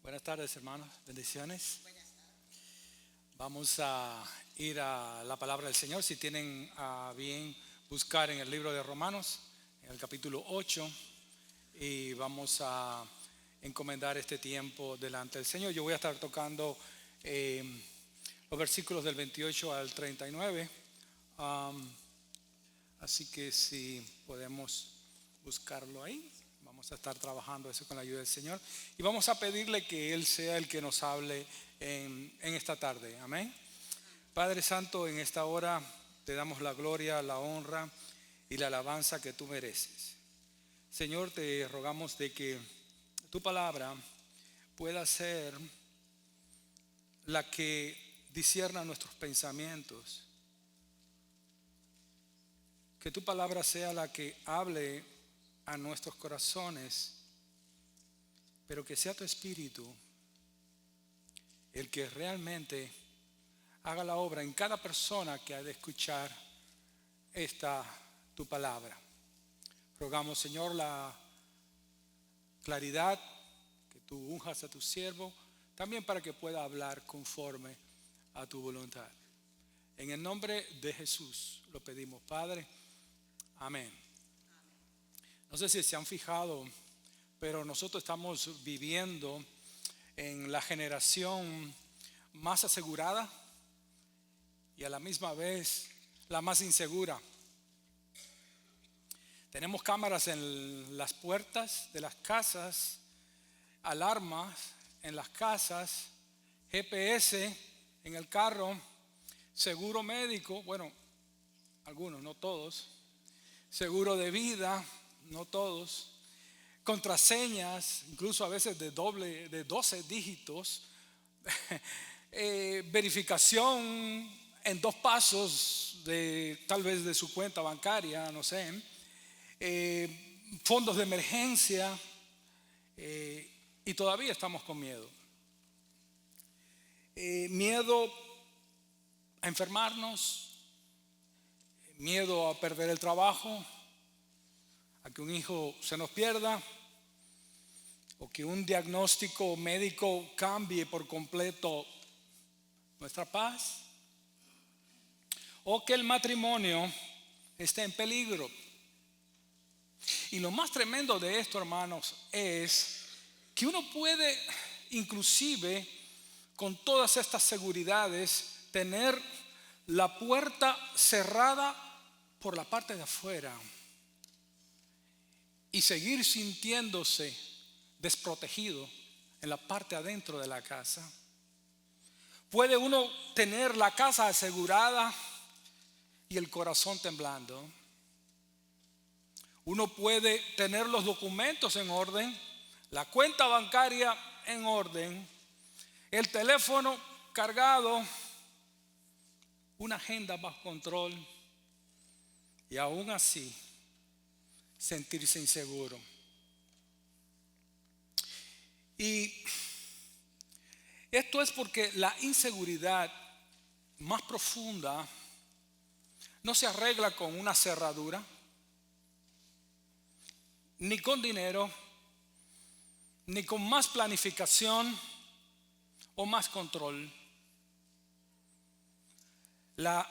Buenas tardes, hermanos. Bendiciones. Vamos a ir a la palabra del Señor. Si tienen a bien buscar en el libro de Romanos, en el capítulo 8, y vamos a encomendar este tiempo delante del Señor. Yo voy a estar tocando los versículos del 28 al 39. Así que si podemos buscarlo ahí. Vamos a estar trabajando eso con la ayuda del Señor. Y vamos a pedirle que Él sea el que nos hable en esta tarde. Amén. Padre Santo, en esta hora te damos la gloria, la honra y la alabanza que tú mereces. Señor, te rogamos de que tu palabra pueda ser la que discierna nuestros pensamientos. Que tu palabra sea la que hable a nuestros corazones, pero que sea tu Espíritu el que realmente haga la obra en cada persona que ha de escuchar tu palabra. Rogamos, Señor, la claridad, que tú unjas a tu siervo, también para que pueda hablar conforme a tu voluntad. En el nombre de Jesús lo pedimos, Padre. Amén. No sé si se han fijado, pero nosotros estamos viviendo en la generación más asegurada y a la misma vez la más insegura. Tenemos cámaras en las puertas de las casas, alarmas en las casas, GPS en el carro, seguro médico, bueno, algunos, no todos, seguro de vida, no todos, contraseñas, incluso a veces de 12 dígitos, verificación en 2 pasos tal vez de su cuenta bancaria, no sé, fondos de emergencia, y todavía estamos con miedo. Miedo a enfermarnos, miedo a perder el trabajo, a que un hijo se nos pierda, o que un diagnóstico médico cambie por completo nuestra paz, o que el matrimonio esté en peligro. Y lo más tremendo de esto, hermanos, es que uno puede, inclusive con todas estas seguridades, tener la puerta cerrada por la parte de afuera y seguir sintiéndose desprotegido en la parte adentro de la casa. Puede uno tener la casa asegurada y el corazón temblando. Uno puede tener los documentos en orden, la cuenta bancaria en orden, el teléfono cargado, una agenda bajo control, y aún así sentirse inseguro. Y esto es porque la inseguridad más profunda no se arregla con una cerradura, ni con dinero, ni con más planificación o más control. La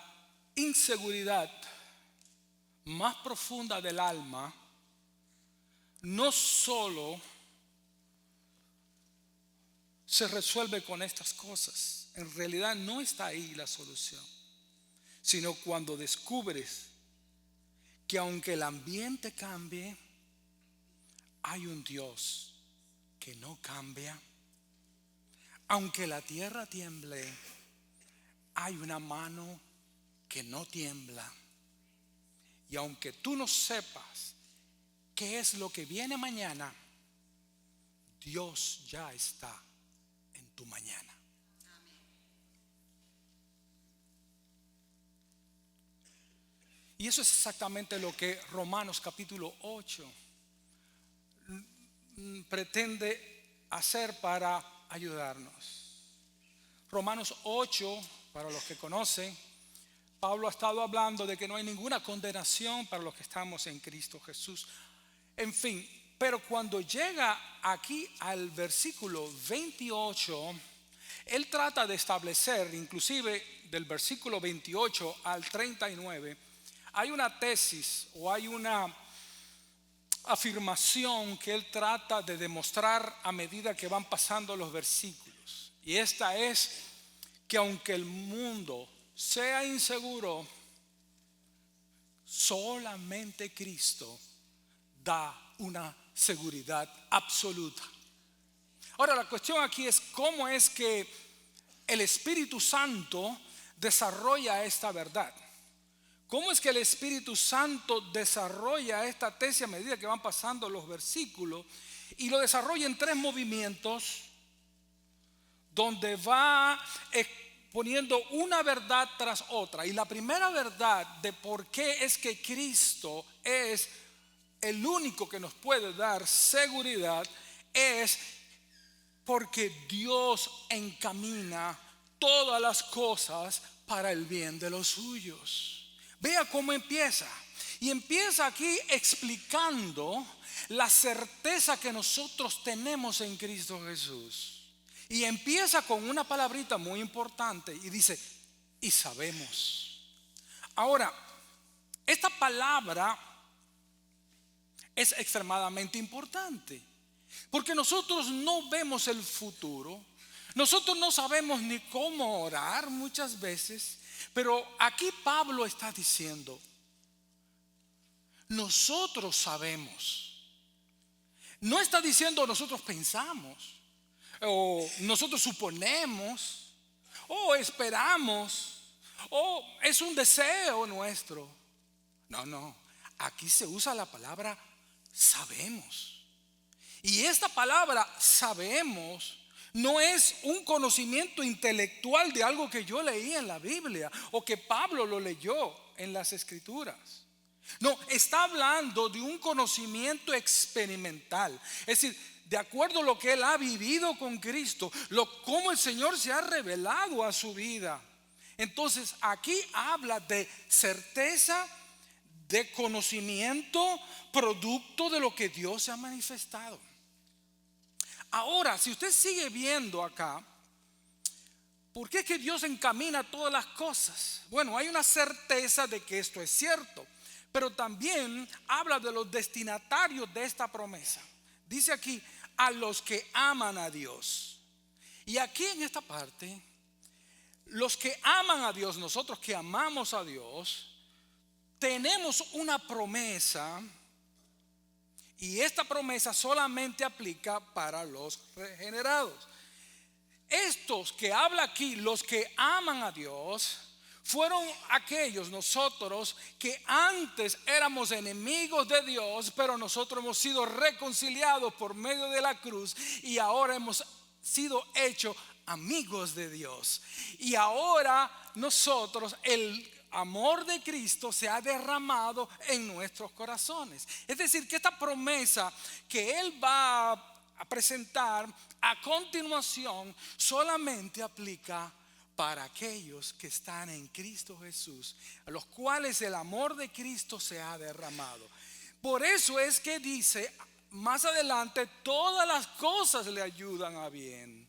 inseguridad más profunda del alma no solo se resuelve con estas cosas. En realidad no está ahí la solución, sino cuando descubres que aunque el ambiente cambie, hay un Dios que no cambia. Aunque la tierra tiemble, hay una mano que no tiembla. Y aunque tú no sepas qué es lo que viene mañana, Dios ya está en tu mañana. Y eso es exactamente lo que Romanos capítulo 8 pretende hacer para ayudarnos. Romanos 8, para los que conocen, Pablo ha estado hablando de que no hay ninguna condenación para los que estamos en Cristo Jesús. En fin, Pero cuando llega aquí al versículo 28, él trata de establecer, inclusive del versículo 28 al 39, hay una tesis o hay una afirmación que él trata de demostrar a medida que van pasando los versículos. Y esta es que aunque el mundo sea inseguro, solamente Cristo da una seguridad absoluta. Ahora la cuestión aquí es cómo es que el Espíritu Santo desarrolla esta verdad. ¿Cómo es que el Espíritu Santo desarrolla esta tesis a medida que van pasando los versículos? Y lo desarrolla en 3 movimientos donde va poniendo una verdad tras otra. Y la primera verdad de por qué es que Cristo es el único que nos puede dar seguridad es porque Dios encamina todas las cosas para el bien de los suyos. Vea cómo empieza. Y empieza aquí explicando la certeza que nosotros tenemos en Cristo Jesús. Y empieza con una palabrita muy importante y dice, y sabemos. Ahora, esta palabra es extremadamente importante, porque nosotros no vemos el futuro, nosotros no sabemos ni cómo orar muchas veces, pero aquí Pablo está diciendo, nosotros sabemos. No está diciendo nosotros pensamos, o nosotros suponemos, o esperamos, o es un deseo nuestro. No, aquí se usa la palabra sabemos. Y esta palabra sabemos no es un conocimiento intelectual de algo que yo leí en la Biblia o que Pablo lo leyó en las Escrituras. No, está hablando de un conocimiento experimental. Es decir, de acuerdo a lo que él ha vivido con Cristo, cómo el Señor se ha revelado a su vida. Entonces aquí habla de certeza, de conocimiento, producto de lo que Dios se ha manifestado. Ahora, si usted sigue viendo acá, ¿por qué es que Dios encamina todas las cosas? Bueno, hay una certeza de que esto es cierto, pero también habla de los destinatarios de esta promesa. Dice aquí, a los que aman a Dios. Y aquí en esta parte, los que aman a Dios, nosotros que amamos a Dios, tenemos una promesa. Y esta promesa solamente aplica para los regenerados. Estos que habla aquí, los que aman a Dios, fueron aquellos nosotros que antes éramos enemigos de Dios, pero nosotros hemos sido reconciliados por medio de la cruz y ahora hemos sido hechos amigos de Dios. Y ahora nosotros, el amor de Cristo se ha derramado en nuestros corazones. Es decir, que esta promesa que Él va a presentar a continuación solamente aplica para aquellos que están en Cristo Jesús, a los cuales el amor de Cristo se ha derramado. Por eso es que dice más adelante, todas las cosas le ayudan a bien.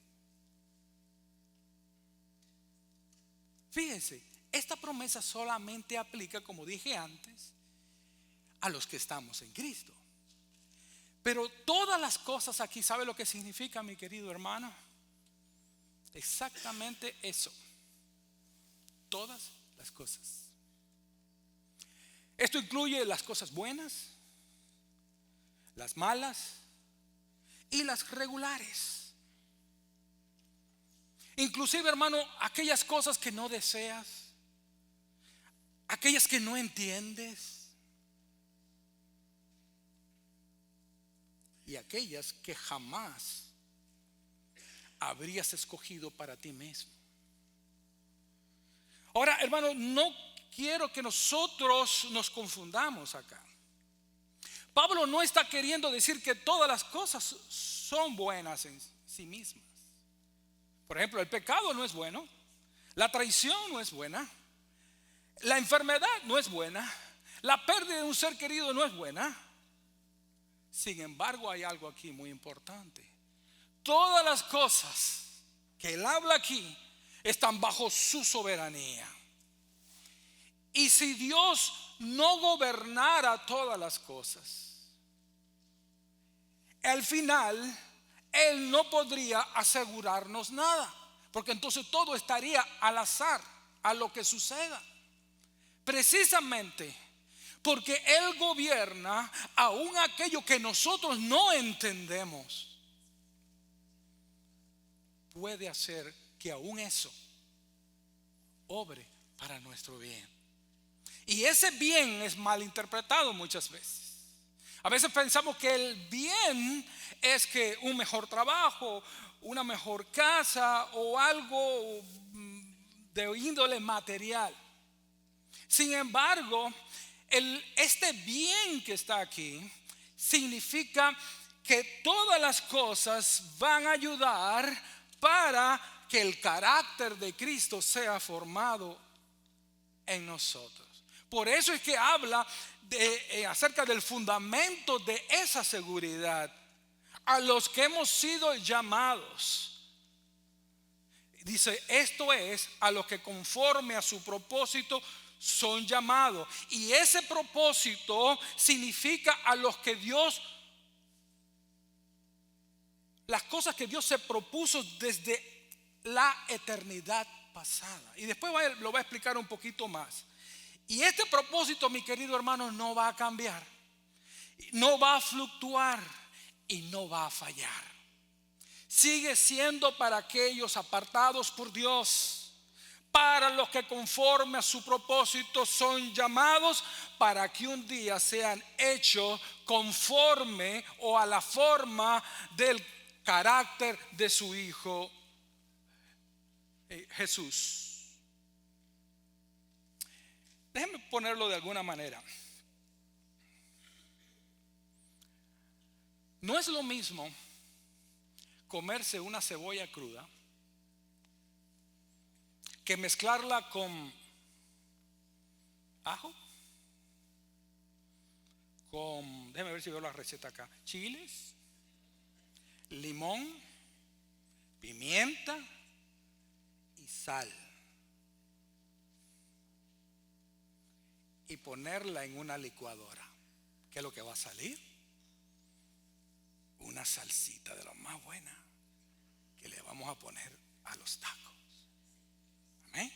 Fíjense, esta promesa solamente aplica, como dije antes, a los que estamos en Cristo. Pero todas las cosas aquí, ¿sabe lo que significa, mi querido hermano? Exactamente eso. Todas las cosas. Esto incluye las cosas buenas, las malas y las regulares. Inclusive, hermano, aquellas cosas que no deseas, aquellas que no entiendes y aquellas que jamás habrías escogido para ti mismo. Ahora, hermano, no quiero que nosotros nos confundamos acá. Pablo no está queriendo decir que todas las cosas son buenas en sí mismas. Por ejemplo, el pecado no es bueno, la traición no es buena, la enfermedad no es buena, la pérdida de un ser querido no es buena. Sin embargo, hay algo aquí muy importante. Todas las cosas que él habla aquí están bajo su soberanía. Y si Dios no gobernara todas las cosas, al final él no podría asegurarnos nada, porque entonces todo estaría al azar, a lo que suceda. Precisamente porque él gobierna aún aquello que nosotros no entendemos, puede hacer que aún eso obre para nuestro bien. Y ese bien es mal interpretado muchas veces. A veces pensamos que el bien es que un mejor trabajo, una mejor casa o algo de índole material. Sin embargo, este bien que está aquí significa que todas las cosas van a ayudar para que el carácter de Cristo sea formado en nosotros. Por eso es que habla acerca del fundamento de esa seguridad. A los que hemos sido llamados, dice, esto es, a los que conforme a su propósito son llamados. Y ese propósito significa a los que Dios, las cosas que Dios se propuso desde la eternidad pasada. Y después lo va a explicar un poquito más. Y este propósito, mi querido hermano, no va a cambiar, no va a fluctuar y no va a fallar. Sigue siendo para aquellos apartados por Dios, para los que conforme a su propósito son llamados, para que un día sean hechos conforme o a la forma del carácter de su Hijo Jesús. Déjenme ponerlo de alguna manera. No es lo mismo comerse una cebolla cruda que mezclarla con ajo, déjenme ver si veo la receta acá, chiles, limón, pimienta y sal, y ponerla en una licuadora. ¿Qué es lo que va a salir? Una salsita de lo más buena que le vamos a poner a los tacos. Amén.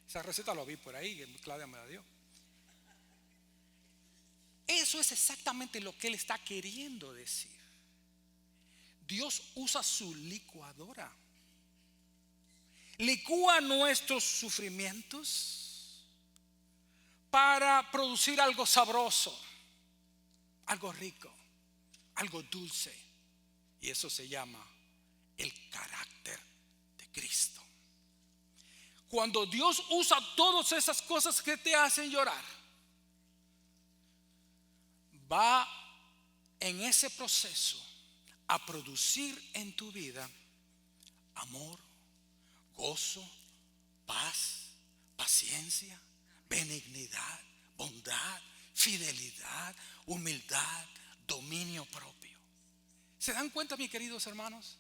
Esa receta lo vi por ahí, Claudia me la dio. Eso es exactamente lo que él está queriendo decir. Dios usa su licuadora, licúa nuestros sufrimientos para producir algo sabroso, algo rico, algo dulce. Y eso se llama el carácter de Cristo. Cuando Dios usa todas esas cosas que te hacen llorar, va en ese proceso a producir en tu vida amor, gozo, paz, paciencia, benignidad, bondad, fidelidad, humildad, dominio propio. ¿Se dan cuenta, mis queridos hermanos?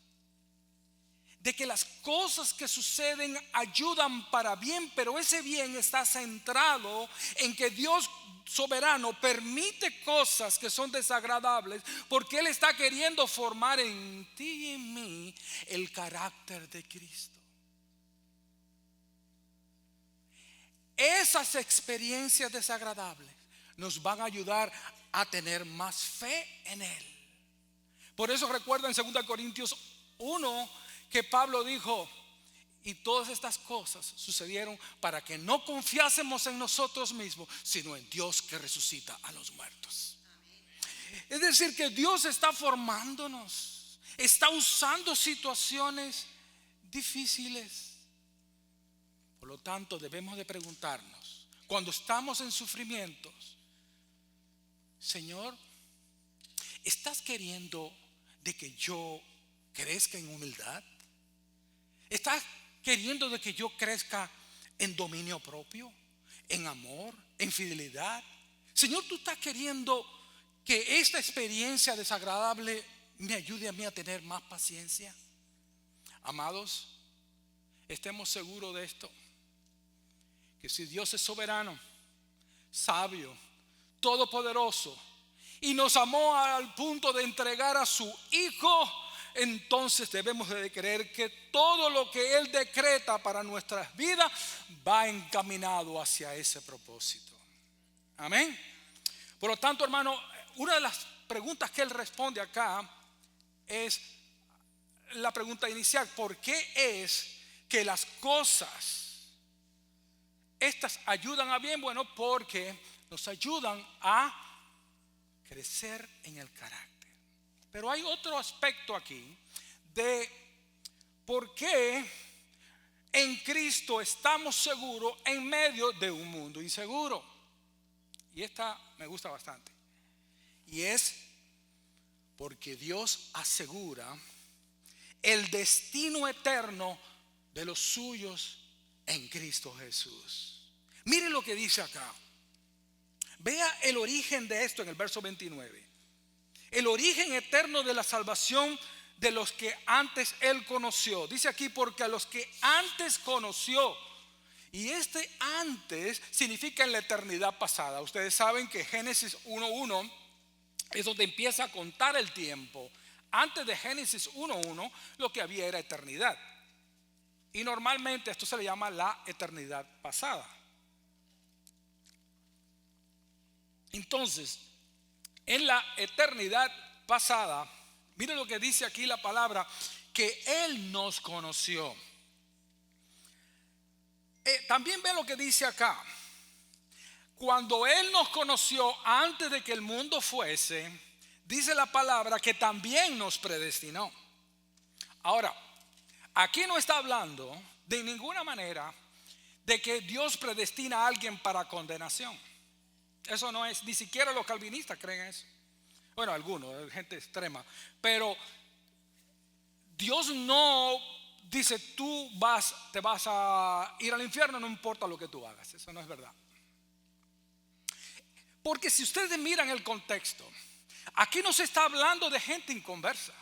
De que las cosas que suceden ayudan para bien, pero ese bien está centrado en que Dios soberano permite cosas que son desagradables porque Él está queriendo formar en ti y en mí el carácter de Cristo. Esas experiencias desagradables nos van a ayudar a tener más fe en Él. Por eso recuerda en 2 Corintios 1 que Pablo dijo, y todas estas cosas sucedieron para que no confiásemos en nosotros mismos, sino en Dios que resucita a los muertos. Es decir, que Dios está formándonos, está usando situaciones difíciles. Por lo tanto, debemos de preguntarnos, cuando estamos en sufrimientos, Señor, ¿estás queriendo de que yo crezca en humildad? ¿Estás queriendo de que yo crezca en dominio propio, en amor, en fidelidad? Señor, ¿tú estás queriendo que esta experiencia desagradable me ayude a mí a tener más paciencia? Amados, estemos seguros de esto, que si Dios es soberano, sabio, todopoderoso, y nos amó al punto de entregar a su Hijo, entonces debemos de creer que todo lo que Él decreta para nuestras vidas va encaminado hacia ese propósito. Amén. Por lo tanto, hermano, una de las preguntas que Él responde acá es la pregunta inicial: ¿por qué es que las cosas estas ayudan a bien? Bueno, porque nos ayudan a crecer en el carácter. Pero hay otro aspecto aquí de por qué en Cristo estamos seguros en medio de un mundo inseguro. Y esta me gusta bastante. Y es porque Dios asegura el destino eterno de los suyos en Cristo Jesús. Mire lo que dice acá. Vea el origen de esto en el verso 29. El origen eterno de la salvación de los que antes Él conoció. Dice aquí: porque a los que antes conoció. Y este antes significa en la eternidad pasada. Ustedes saben que Génesis 1:1 es donde empieza a contar el tiempo. Antes de Génesis 1:1 lo que había era eternidad. Y normalmente esto se le llama la eternidad pasada. Entonces, en la eternidad pasada, mire lo que dice aquí la palabra: que Él nos conoció. También ve lo que dice acá: cuando Él nos conoció antes de que el mundo fuese, dice la palabra que también nos predestinó. Ahora, aquí no está hablando de ninguna manera de que Dios predestina a alguien para condenación. Eso no es, ni siquiera los calvinistas creen eso. Bueno, algunos, gente extrema. Pero Dios no dice: tú te vas a ir al infierno, no importa lo que tú hagas. Eso no es verdad. Porque si ustedes miran el contexto, aquí no se está hablando de gente inconversa.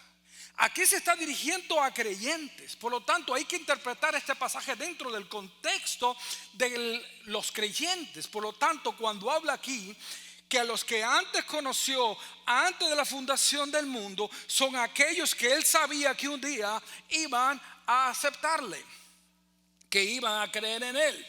Aquí se está dirigiendo a creyentes. Por lo tanto, hay que interpretar este pasaje dentro del contexto de los creyentes. Por lo tanto, cuando habla aquí que a los que antes conoció, antes de la fundación del mundo, son aquellos que Él sabía que un día iban a aceptarle, que iban a creer en Él.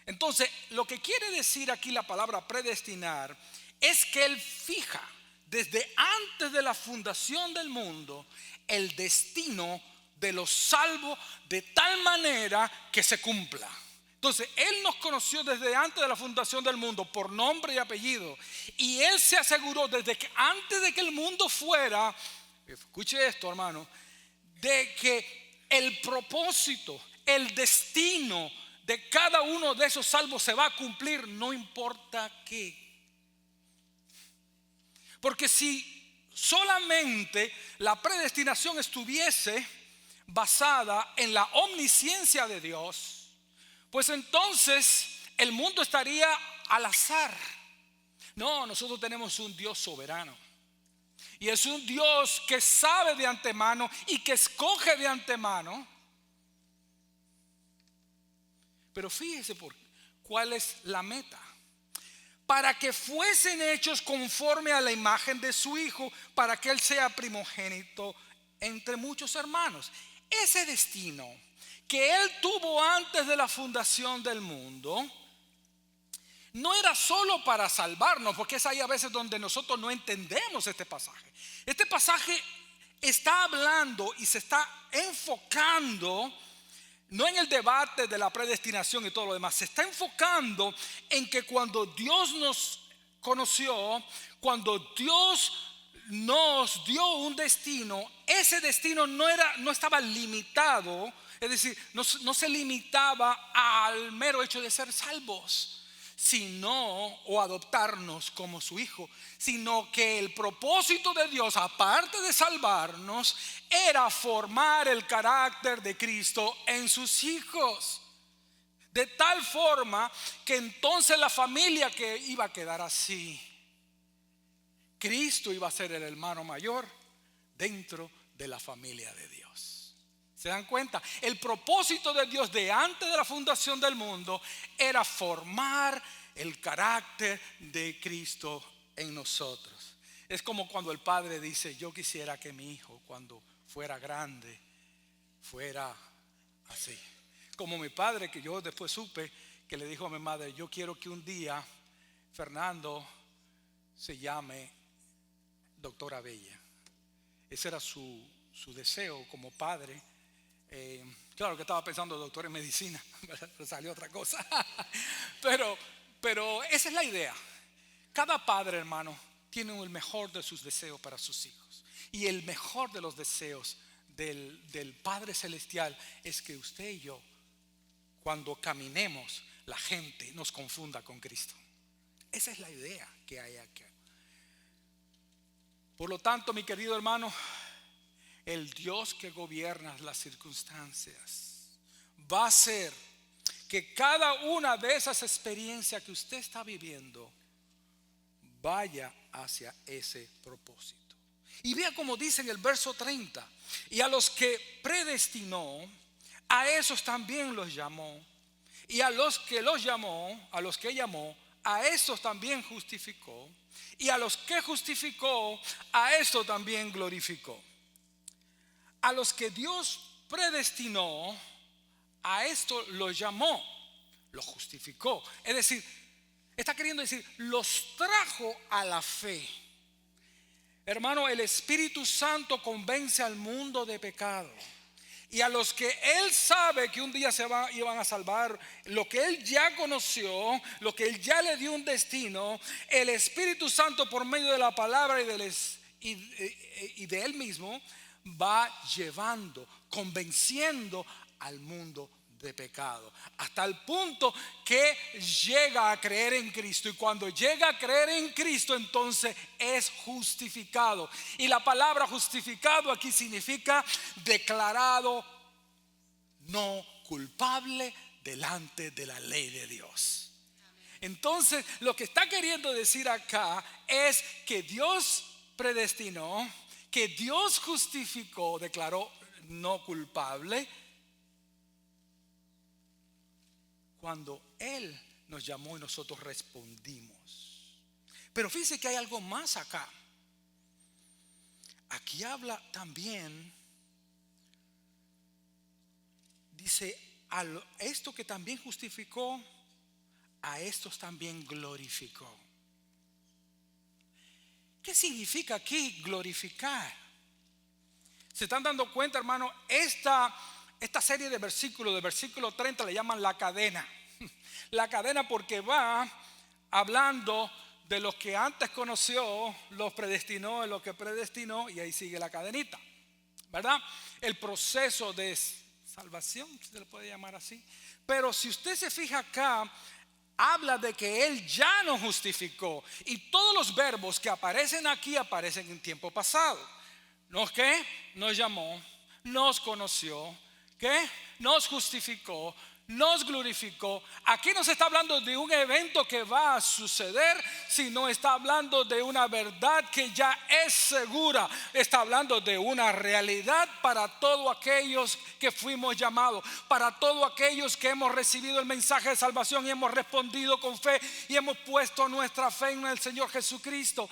Entonces, lo que quiere decir aquí la palabra predestinar es que Él fija desde antes de la fundación del mundo el destino de los salvos de tal manera que se cumpla. Entonces, Él nos conoció desde antes de la fundación del mundo por nombre y apellido, y Él se aseguró desde que antes de que el mundo fuera, escuche esto, hermano, de que el propósito, el destino de cada uno de esos salvos se va a cumplir, no importa qué. Porque si solamente la predestinación estuviese basada en la omnisciencia de Dios, pues entonces el mundo estaría al azar. No, nosotros tenemos un Dios soberano. Y es un Dios que sabe de antemano y que escoge de antemano. Pero fíjese por cuál es la meta: para que fuesen hechos conforme a la imagen de su Hijo, para que Él sea primogénito entre muchos hermanos. Ese destino que Él tuvo antes de la fundación del mundo no era solo para salvarnos, porque es ahí a veces donde nosotros no entendemos este pasaje. Este pasaje está hablando y se está enfocando no en el debate de la predestinación y todo lo demás. Se está enfocando en que cuando Dios nos conoció, cuando Dios nos dio un destino, ese destino no estaba limitado. Es decir, no se limitaba al mero hecho de ser salvos, sino, o adoptarnos como su hijo, sino que el propósito de Dios, aparte de salvarnos, era formar el carácter de Cristo en sus hijos, de tal forma que entonces la familia que iba a quedar así, Cristo iba a ser el hermano mayor dentro de la familia de Dios. ¿Se dan cuenta? El propósito de Dios de antes de la fundación del mundo era formar el carácter de Cristo en nosotros. Es como cuando el padre dice: yo quisiera que mi hijo cuando fuera grande fuera así. Como mi padre, que yo después supe que le dijo a mi madre: yo quiero que un día Fernando se llame Doctor Abella. Ese era su deseo como padre. Claro que estaba pensando doctor en medicina, pero salió otra cosa. pero esa es la idea. Cada padre, hermano, tiene el mejor de sus deseos para sus hijos. Y el mejor de los deseos del Padre Celestial es que usted y yo, cuando caminemos, la gente nos confunda con Cristo. Esa es la idea que hay aquí. Por lo tanto, mi querido hermano, el Dios que gobierna las circunstancias va a hacer que cada una de esas experiencias que usted está viviendo vaya hacia ese propósito. Y vea como dice en el verso 30: y a los que predestinó, a esos también los llamó. Y a los que llamó, a esos también justificó. Y a los que justificó, a esos también glorificó. A los que Dios predestinó, a esto los llamó, los justificó. Es decir, está queriendo decir, los trajo a la fe. Hermano, el Espíritu Santo convence al mundo de pecado. Y a los que Él sabe que un día iban a salvar, lo que Él ya conoció, lo que Él ya le dio un destino, el Espíritu Santo por medio de la palabra y de Él mismo va llevando, convenciendo al mundo de pecado, hasta el punto que llega a creer en Cristo. Y cuando llega a creer en Cristo, entonces es justificado. Y la palabra justificado aquí significa declarado no culpable delante de la ley de Dios. Entonces, lo que está queriendo decir acá es que Dios predestinó, que Dios justificó, declaró no culpable, cuando Él nos llamó y nosotros respondimos. Pero fíjense que hay algo más acá. Aquí habla también, dice, a esto que también justificó, a estos también glorificó. ¿Qué significa aquí glorificar? ¿Se están dando cuenta, hermano? Esta serie de versículos, de versículo 30, le llaman la cadena. La cadena porque va hablando de los que antes conoció, los predestinó, de los que predestinó, y ahí sigue la cadenita, ¿verdad? El proceso de salvación, si se le puede llamar así. Pero si usted se fija acá, habla de que Él ya nos justificó. Y todos los verbos que aparecen aquí aparecen en tiempo pasado. ¿Nos qué? Nos llamó, nos conoció, ¿qué? Nos justificó, nos glorificó. Aquí no se está hablando de un evento que va a suceder, sino está hablando de una verdad que ya es segura. Está hablando de una realidad para todos aquellos que fuimos llamados, para todos aquellos que hemos recibido el mensaje de salvación y hemos respondido con fe y hemos puesto nuestra fe en el Señor Jesucristo.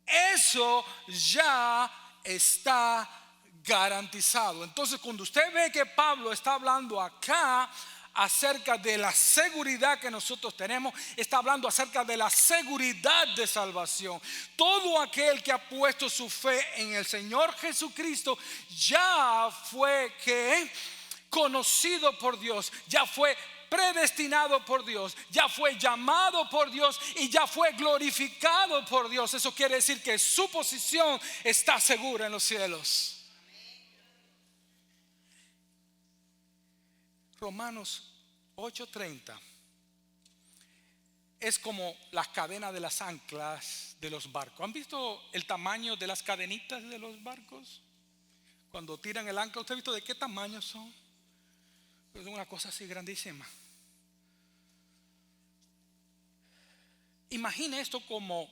Eso ya está garantizado. Entonces, cuando usted ve que Pablo está hablando acá acerca de la seguridad que nosotros tenemos, está hablando acerca de la seguridad de salvación. Todo aquel que ha puesto su fe en el Señor Jesucristo ya fue conocido por Dios, ya fue predestinado por Dios, ya fue llamado por Dios y ya fue glorificado por Dios. Eso quiere decir que su posición está segura en los cielos. Romanos 8:30 es como las cadenas de las anclas de los barcos. ¿Han visto el tamaño de las cadenitas de los barcos? Cuando tiran el ancla, ¿usted ha visto de qué tamaño son? Es una cosa así grandísima. Imagine esto como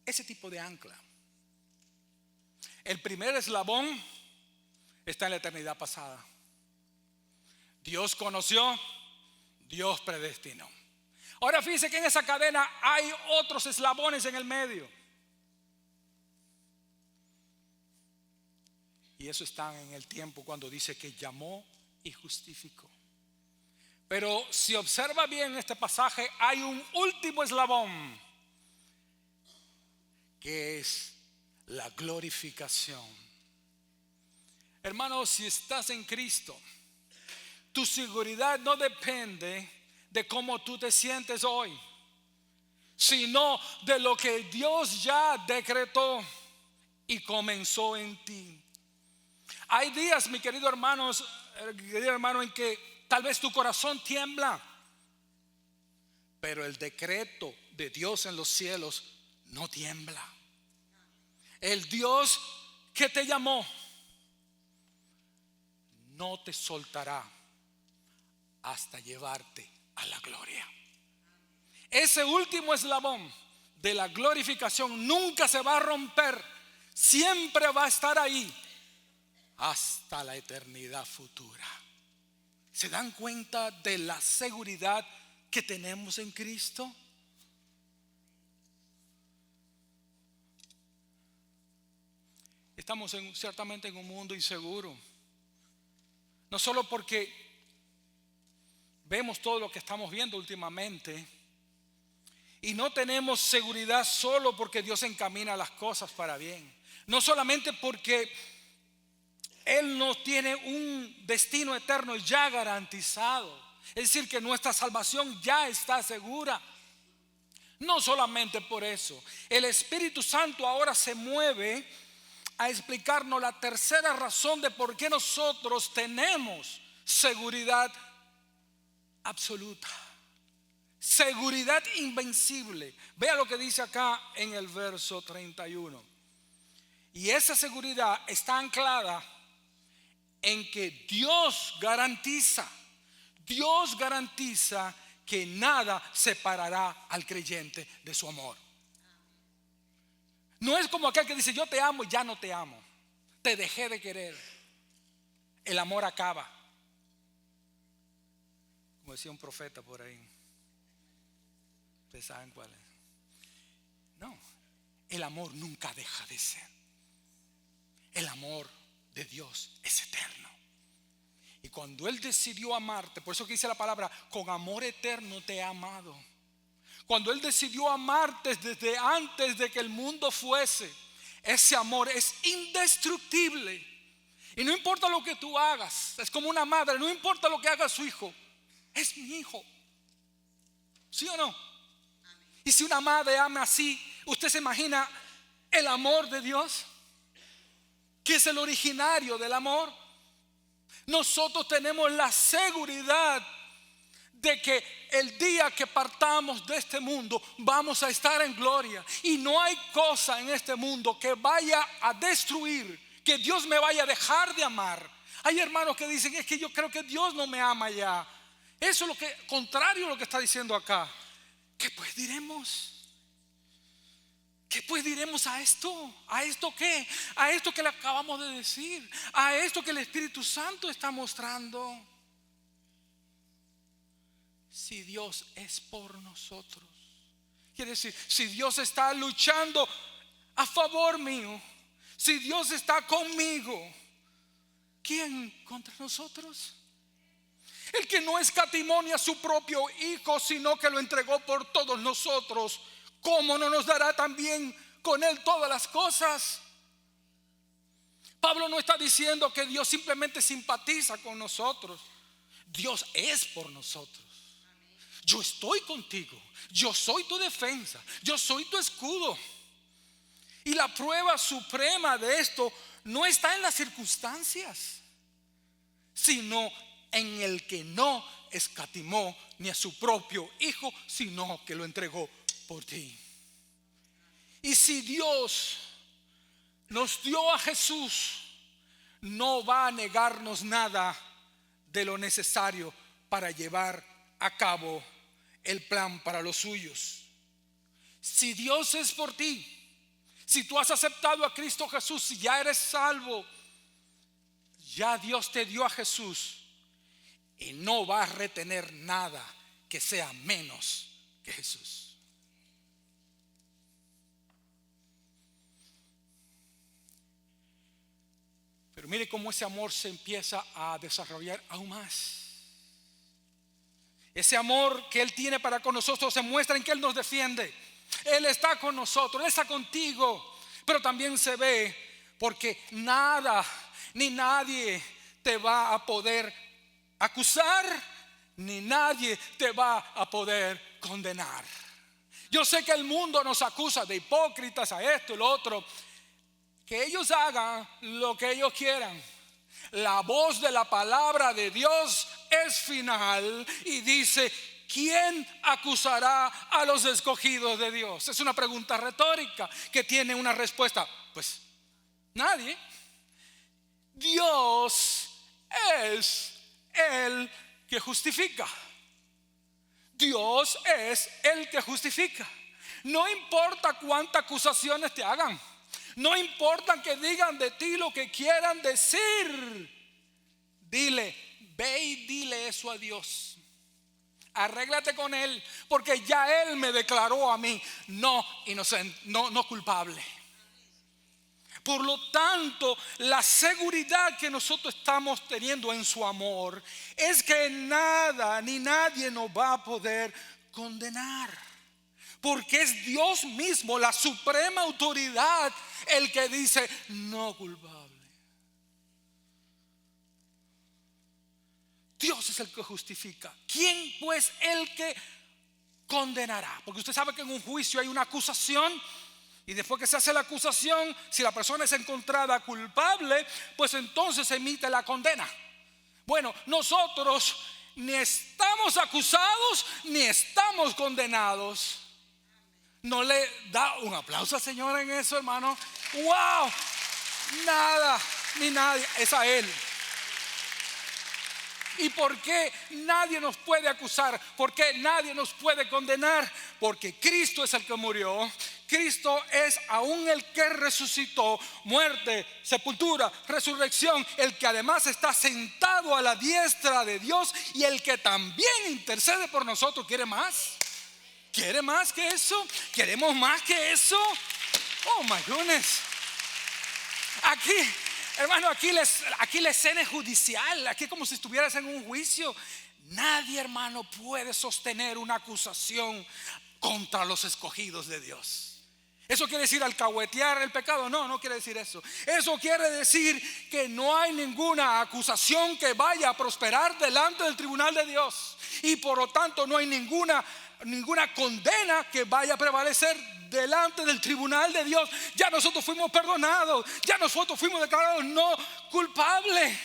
ese tipo de ancla. El primer eslabón está en la eternidad pasada. Dios conoció, Dios predestinó. Ahora fíjense que en esa cadena hay otros eslabones en el medio. Y eso está en el tiempo cuando dice que llamó y justificó. Pero si observa bien este pasaje, hay un último eslabón, que es la glorificación. Hermano, si estás en Cristo, tu seguridad no depende de cómo tú te sientes hoy, sino de lo que Dios ya decretó y comenzó en ti. Hay días, mi querido hermano, en que tal vez tu corazón tiembla, pero el decreto de Dios en los cielos no tiembla. El Dios que te llamó no te soltará hasta llevarte a la gloria. Ese último eslabón de la glorificación nunca se va a romper, siempre va a estar ahí hasta la eternidad futura. ¿Se dan cuenta de la seguridad que tenemos en Cristo? Estamos ciertamente en un mundo inseguro, no solo porque vemos todo lo que estamos viendo últimamente, y no tenemos seguridad solo porque Dios encamina las cosas para bien, no solamente porque Él nos tiene un destino eterno ya garantizado, es decir, que nuestra salvación ya está segura. No solamente por eso, el Espíritu Santo ahora se mueve a explicarnos la tercera razón de por qué nosotros tenemos seguridad absoluta, seguridad invencible. Vea lo que dice acá en el verso 31. Y esa seguridad está anclada en que Dios garantiza que nada separará al creyente de su amor. No es como aquel que dice: yo te amo y ya no te amo, te dejé de querer. El amor acaba, como decía un profeta por ahí. Ustedes saben cuál es. No, el amor nunca deja de ser. El amor de Dios es eterno. Y cuando Él decidió amarte, por eso que dice la palabra: con amor eterno te he amado. Cuando Él decidió amarte desde antes de que el mundo fuese, ese amor es indestructible. Y no importa lo que tú hagas, es como una madre, no importa lo que haga su hijo, es mi hijo. ¿Sí o no? Y si una madre ama así, ¿usted se imagina el amor de Dios, que es el originario del amor? Nosotros tenemos la seguridad de que el día que partamos de este mundo vamos a estar en gloria, y no hay cosa en este mundo que vaya a destruir, que Dios me vaya a dejar de amar. Hay hermanos que dicen: es que yo creo que Dios no me ama ya. Eso es lo que, contrario a lo que está diciendo acá. ¿Qué pues diremos? ¿Qué pues diremos a esto? ¿A esto qué? A esto que le acabamos de decir, a esto que el Espíritu Santo está mostrando. Si Dios es por nosotros, quiere decir, si Dios está luchando a favor mío, si Dios está conmigo, ¿quién contra nosotros? El que no escatimó ni a su propio Hijo, sino que lo entregó por todos nosotros, ¿cómo no nos dará también con Él todas las cosas? Pablo no está diciendo que Dios simplemente simpatiza con nosotros. Dios es por nosotros. Yo estoy contigo, yo soy tu defensa, yo soy tu escudo. Y la prueba suprema de esto no está en las circunstancias, sino en el que no escatimó ni a su propio Hijo, sino que lo entregó por ti. Y si Dios nos dio a Jesús, no va a negarnos nada de lo necesario para llevar a cabo el plan para los suyos. Si Dios es por ti, Si tú has aceptado a Cristo Jesús, si ya eres salvo, ya Dios te dio a Jesús y no va a retener nada que sea menos que Jesús. Pero mire cómo ese amor se empieza a desarrollar aún más. Ese amor que Él tiene para con nosotros se muestra en que Él nos defiende. Él está con nosotros, Él está contigo. Pero también se ve porque nada ni nadie te va a poder acusar, ni nadie te va a poder condenar. Yo sé que el mundo nos acusa de hipócritas, a esto y lo otro. Que ellos hagan lo que ellos quieran. La voz de la palabra de Dios es final y dice: ¿quién acusará a los escogidos de Dios? Es una pregunta retórica que tiene una respuesta. Pues nadie. Dios es el que justifica. Dios es el que justifica. No importa cuántas acusaciones te hagan. No importa que digan de ti lo que quieran decir. Dile, ve y dile eso a Dios. Arréglate con Él, porque ya Él me declaró a mí no inocente, no culpable. Por lo tanto, la seguridad que nosotros estamos teniendo en su amor es que nada ni nadie nos va a poder condenar. Porque es Dios mismo, la suprema autoridad, el que dice no culpable. Dios es el que justifica. ¿Quién pues el que condenará? Porque usted sabe que en un juicio hay una acusación. Y después que se hace la acusación, si la persona es encontrada culpable, pues entonces se emite la condena. Bueno, nosotros ni estamos acusados ni estamos condenados. ¿No le da un aplauso al Señor en eso, hermano? ¡Wow! Nada ni nadie, es a Él. ¿Y por qué nadie nos puede acusar? ¿Por qué nadie nos puede condenar? Porque Cristo es el que murió. Cristo es aún el que resucitó, muerte, sepultura, resurrección, el que además está sentado a la diestra de Dios y el que también intercede por nosotros. ¿Quiere más? ¿Quiere más que eso? ¿Queremos más que eso? Oh my goodness. Aquí, hermano, aquí la escena es judicial. Aquí como si estuvieras en un juicio. Nadie, hermano, puede sostener una acusación contra los escogidos de Dios. ¿Eso quiere decir alcahuetear el pecado? No, no quiere decir eso. Eso quiere decir que no hay ninguna acusación que vaya a prosperar delante del tribunal de Dios. Y por lo tanto no hay ninguna condena que vaya a prevalecer delante del tribunal de Dios. Ya nosotros fuimos perdonados. Ya nosotros fuimos declarados no culpables.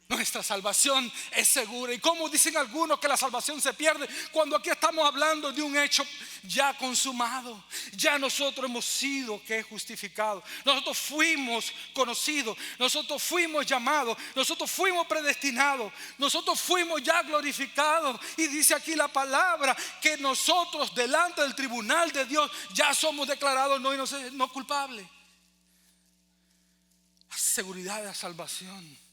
Nuestra salvación es segura. Y como dicen algunos que la salvación se pierde, cuando aquí estamos hablando de un hecho ya consumado. Ya nosotros hemos sido justificados. Nosotros fuimos conocidos. Nosotros fuimos llamados. Nosotros fuimos predestinados. Nosotros fuimos ya glorificados. Y dice aquí la palabra que nosotros delante del tribunal de Dios ya somos declarados no culpables. La seguridad de la salvación.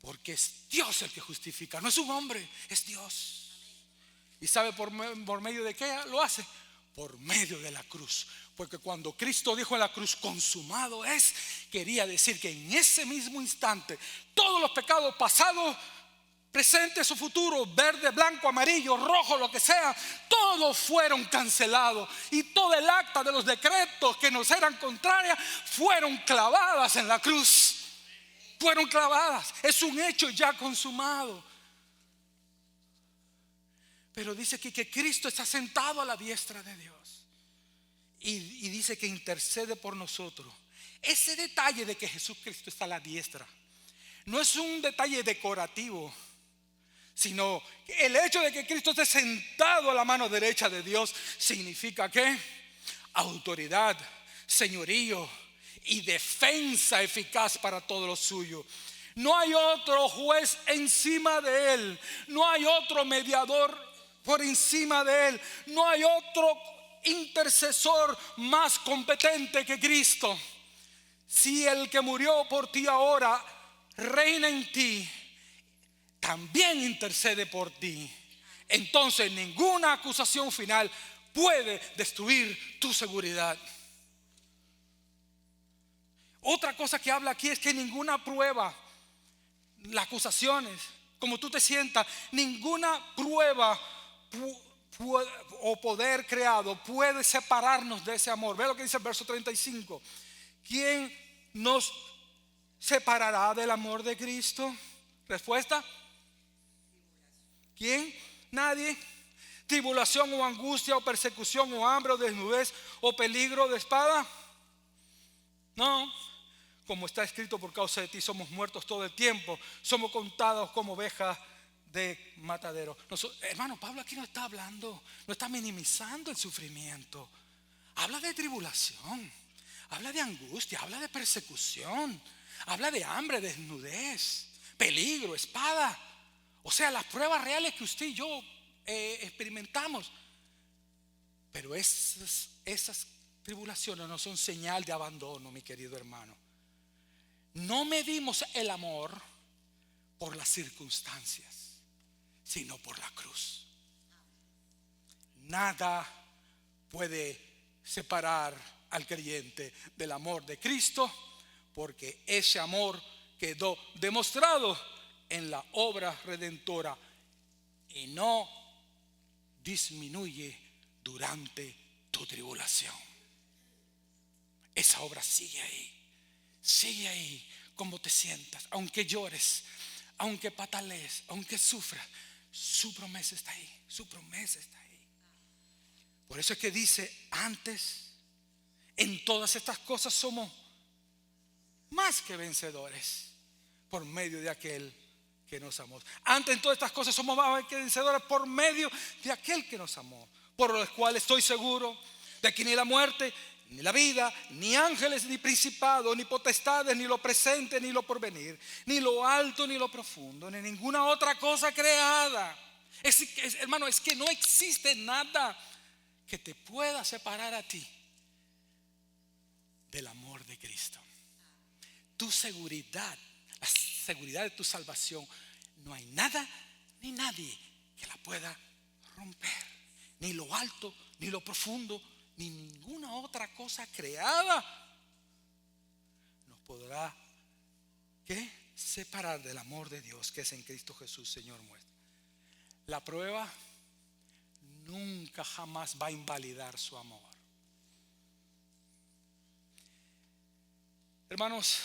Porque es Dios el que justifica, no es un hombre, es Dios. ¿Y sabe por medio de qué lo hace? Por medio de la cruz. Porque cuando Cristo dijo en la cruz consumado es, quería decir que en ese mismo instante todos los pecados pasados, presentes o futuros, verde, blanco, amarillo, rojo, lo que sea, todos fueron cancelados. Y todo el acta de los decretos que nos eran contrarias fueron clavadas en la cruz. Fueron clavadas. Es un hecho ya consumado. Pero dice aquí que Cristo está sentado a la diestra de Dios. Y dice que intercede por nosotros. Ese detalle de que Jesucristo está a la diestra no es un detalle decorativo, sino que el hecho de que Cristo esté sentado a la mano derecha de Dios significa que autoridad, señorío y defensa eficaz para todo lo suyo. No hay otro juez encima de Él. No hay otro mediador por encima de Él. No hay otro intercesor más competente que Cristo, si el que murió por ti ahora reina en ti, también intercede por ti, entonces ninguna acusación final puede destruir tu seguridad. Otra cosa que habla aquí es que ninguna prueba, las acusaciones, como tú te sientas, ninguna prueba o poder creado puede separarnos de ese amor. Ve lo que dice el verso 35. ¿Quién nos separará del amor de Cristo? Respuesta: ¿quién? Nadie. Tribulación o angustia o persecución o hambre o desnudez o peligro de espada. No. Como está escrito, por causa de ti somos muertos todo el tiempo, somos contados como ovejas de matadero. Hermano, Pablo aquí no está hablando, no está minimizando el sufrimiento. Habla de tribulación, habla de angustia, habla de persecución, habla de hambre, desnudez, peligro, espada. O sea, las pruebas reales que usted y yo experimentamos. Pero esas tribulaciones no son señal de abandono, mi querido hermano. No medimos el amor por las circunstancias, sino por la cruz. Nada puede separar al creyente del amor de Cristo, porque ese amor quedó demostrado en la obra redentora y no disminuye durante tu tribulación. Esa obra sigue ahí. Sigue ahí, como te sientas, aunque llores, aunque patalees, aunque sufras, su promesa está ahí, su promesa está ahí. Por eso es que dice: antes, en todas estas cosas somos más que vencedores por medio de aquel que nos amó. Antes, en todas estas cosas somos más que vencedores por medio de aquel que nos amó, por lo cual estoy seguro de que ni la muerte, ni la vida, ni ángeles, ni principados, ni potestades, ni lo presente, ni lo porvenir, ni lo alto, ni lo profundo, ni ninguna otra cosa creada. Hermano, es que no existe nada que te pueda separar a ti del amor de Cristo. Tu seguridad, la seguridad de tu salvación, no hay nada ni nadie que la pueda romper. Ni lo alto, ni lo profundo, ni ninguna otra cosa creada nos podrá separar del amor de Dios que es en Cristo Jesús, Señor nuestro. La prueba nunca jamás va a invalidar su amor. Hermanos,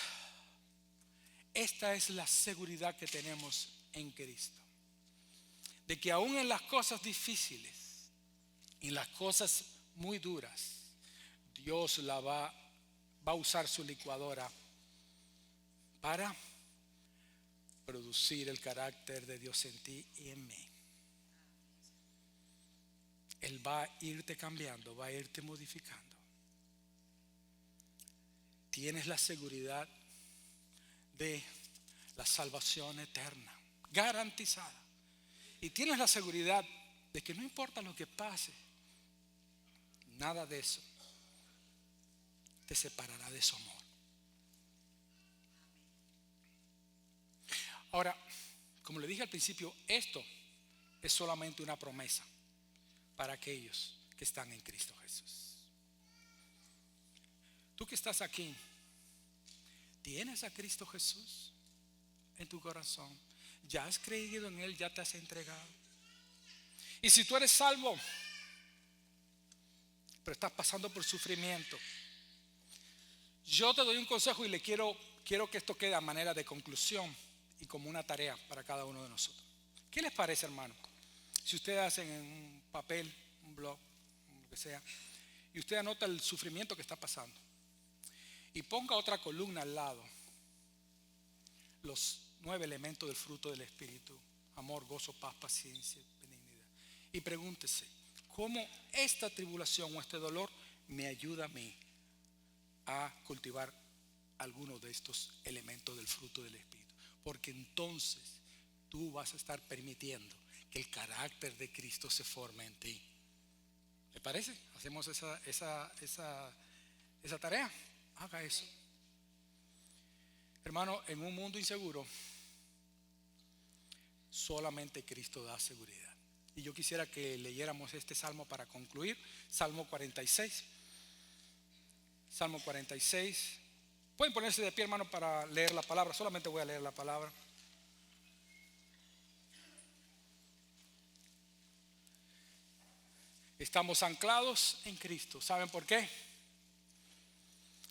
esta es la seguridad que tenemos en Cristo, de que aún en las cosas difíciles, en las cosas muy duras, Dios va a usar su licuadora para producir el carácter de Dios en ti y en mí. Él va a irte cambiando, va a irte modificando. Tienes la seguridad de la salvación eterna, garantizada. Y tienes la seguridad de que no importa lo que pase, nada de eso te separará de su amor. Ahora, como le dije al principio, esto es solamente una promesa para aquellos que están en Cristo Jesús. Tú que estás aquí, ¿tienes a Cristo Jesús en tu corazón? ¿Ya has creído en Él? ¿Ya te has entregado? Y si tú eres salvo, pero estás pasando por sufrimiento, yo te doy un consejo y quiero que esto quede a manera de conclusión y como una tarea para cada uno de nosotros. ¿Qué les parece, hermano? Si ustedes hacen en un papel, un blog, lo que sea, y usted anota el sufrimiento que está pasando y ponga otra columna al lado los 9 elementos del fruto del Espíritu: amor, gozo, paz, paciencia, benignidad. Y pregúntese: ¿cómo esta tribulación o este dolor me ayuda a mí a cultivar algunos de estos elementos del fruto del Espíritu? Porque entonces tú vas a estar permitiendo que el carácter de Cristo se forme en ti. ¿Le parece? Hacemos esa tarea. Haga eso. Hermano, en un mundo inseguro, solamente Cristo da seguridad. Y yo quisiera que leyéramos este salmo para concluir. Salmo 46. Salmo 46. Pueden ponerse de pie, hermano, para leer la palabra. Solamente voy a leer la palabra. Estamos anclados en Cristo. ¿Saben por qué?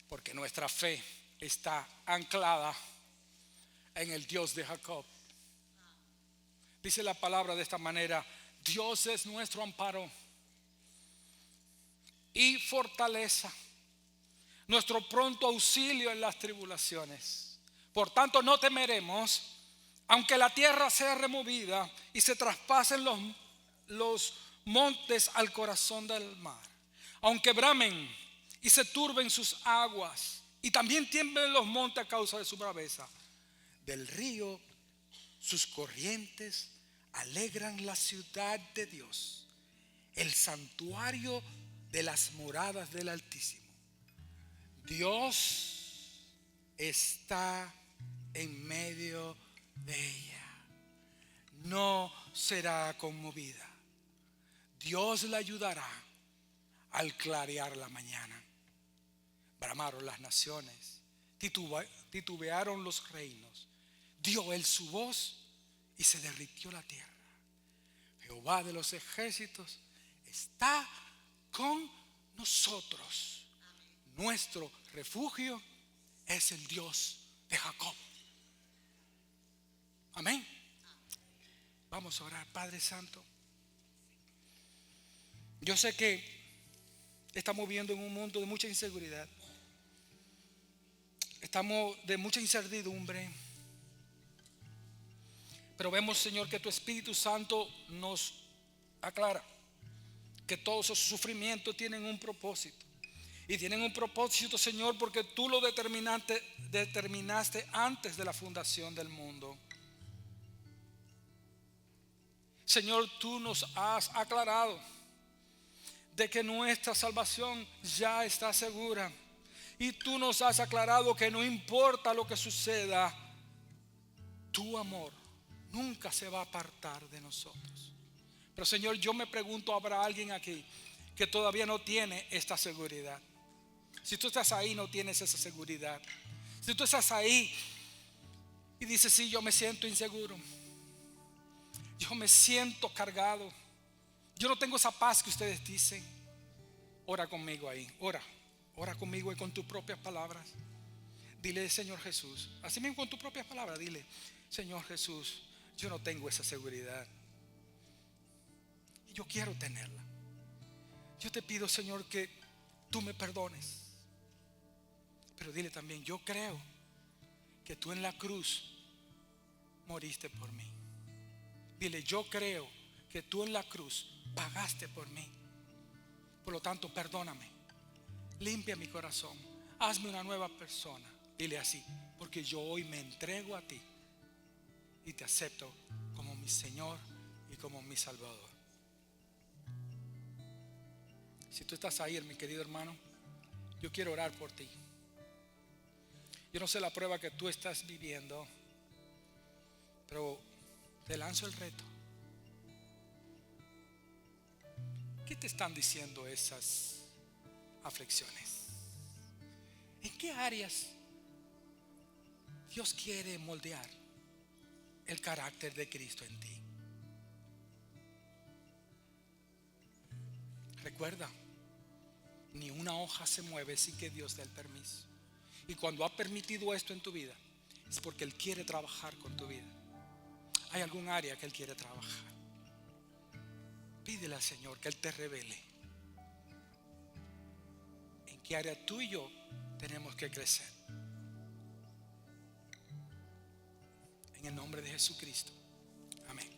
Porque nuestra fe está anclada en el Dios de Jacob. Dice la palabra de esta manera: Dios es nuestro amparo y fortaleza, nuestro pronto auxilio en las tribulaciones. Por tanto, no temeremos, aunque la tierra sea removida y se traspasen los montes al corazón del mar, aunque bramen y se turben sus aguas y también tiemblen los montes a causa de su braveza. Del río sus corrientes alegran la ciudad de Dios, el santuario de las moradas del Altísimo. Dios está en medio de ella, no será conmovida. Dios la ayudará al clarear la mañana. Bramaron las naciones, titubearon los reinos. Dio él su voz y se derritió la tierra. Jehová de los ejércitos está con nosotros. Nuestro refugio es el Dios de Jacob. Amén. Vamos a orar. Padre Santo, yo sé que estamos viviendo en un mundo de mucha inseguridad. Estamos de mucha incertidumbre. Pero vemos, Señor, que tu Espíritu Santo nos aclara que todos esos sufrimientos tienen un propósito. Y tienen un propósito, Señor, porque tú lo determinaste antes de la fundación del mundo. Señor, tú nos has aclarado de que nuestra salvación ya está segura. Y tú nos has aclarado que no importa lo que suceda, tu amor nunca se va a apartar de nosotros. Pero Señor, yo me pregunto, ¿habrá alguien aquí que todavía no tiene esta seguridad? Si tú estás ahí, no tienes esa seguridad. Si tú estás ahí y dices: sí, yo me siento inseguro, yo me siento cargado, yo no tengo esa paz que ustedes dicen. Ora conmigo ahí, ora conmigo y con tus propias palabras. Dile: Señor Jesús, así mismo con tus propias palabras, dile: Señor Jesús, yo no tengo esa seguridad y yo quiero tenerla. Yo te pido, Señor, que tú me perdones. Pero dile también: yo creo que tú en la cruz moriste por mí. Dile: yo creo que tú en la cruz pagaste por mí. Por lo tanto, perdóname, limpia mi corazón, hazme una nueva persona. Dile así: porque yo hoy me entrego a ti y te acepto como mi Señor y como mi Salvador. Si tú estás ahí, mi querido hermano, yo quiero orar por ti. Yo no sé la prueba que tú estás viviendo, pero te lanzo el reto. ¿Qué te están diciendo esas aflicciones? ¿En qué áreas Dios quiere moldear el carácter de Cristo en ti? Recuerda, ni una hoja se mueve sin que Dios dé el permiso. Y cuando ha permitido esto en tu vida, es porque Él quiere trabajar con tu vida. Hay algún área que Él quiere trabajar. Pídele al Señor que Él te revele en qué área tú y yo tenemos que crecer. En el nombre de Jesucristo. Amén.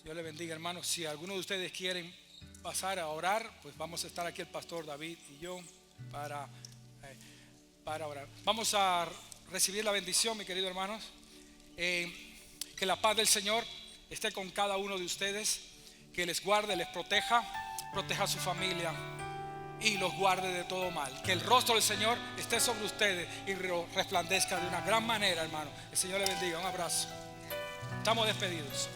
Dios le bendiga, hermanos. Si alguno de ustedes quieren pasar a orar, pues vamos a estar aquí el pastor David y yo para orar. Vamos a recibir la bendición, mis queridos hermanos. Que la paz del Señor esté con cada uno de ustedes, que les guarde, les proteja. proteja a su familia y los guarde de todo mal. Que el rostro del Señor esté sobre ustedes y resplandezca de una gran manera, hermano. El Señor le bendiga. Un abrazo. Estamos despedidos.